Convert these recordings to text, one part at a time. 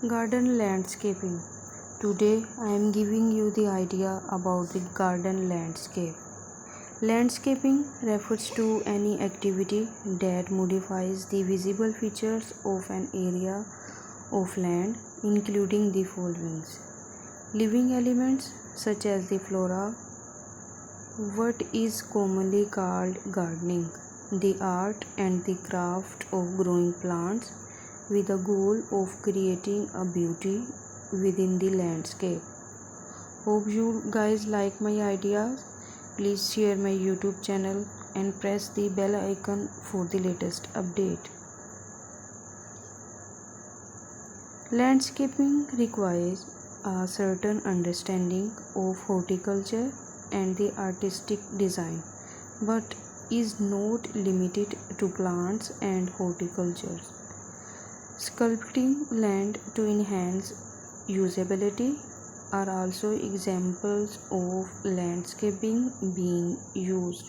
Garden landscaping. Today I am giving you the idea about the garden landscape. Landscaping refers to any activity that modifies the visible features of an area of land, including the following: living elements such as the flora, what is commonly called gardening, the art and the craft of growing plants with the goal of creating a beauty within the landscape. Hope you guys like my ideas. Please share my YouTube channel and press the bell icon for the latest update. Landscaping requires a certain understanding of horticulture and the artistic design, but is not limited to plants and horticulture. Sculpting land to enhance usability are also examples of landscaping being used.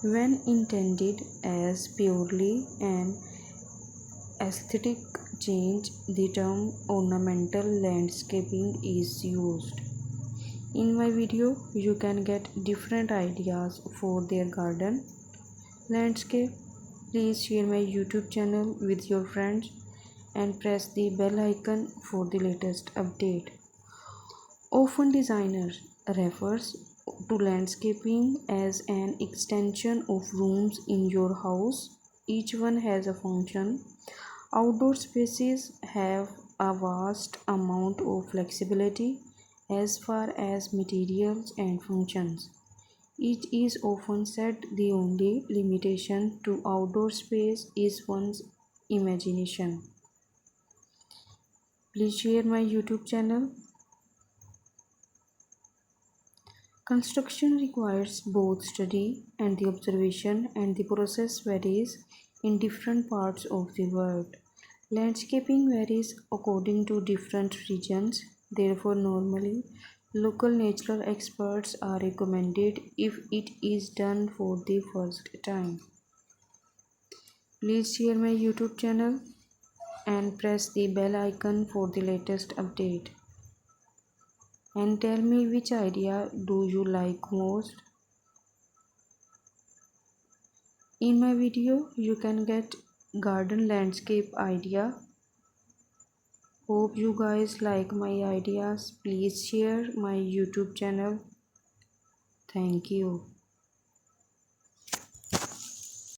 When intended as purely an aesthetic change, the term ornamental landscaping is used. In my video, you can get different ideas for their garden landscape. Please share my YouTube channel with your friends and press the bell icon for the latest update. Often designers refers to landscaping as an extension of rooms in your house. Each one has a function. Outdoor spaces have a vast amount of flexibility as far as materials and functions. It is often said the only limitation to outdoor space is one's imagination. Please share my YouTube channel. Construction requires both study and the observation, and the process varies in different parts of the world. Landscaping varies according to different regions, therefore, normally, local natural experts are recommended if it is done for the first time. Please share my YouTube channel and press the bell icon for the latest update. And tell me which idea do you like most. In my video, you can get garden landscape idea. Hope you guys like my ideas. Please share my YouTube channel. Thank you.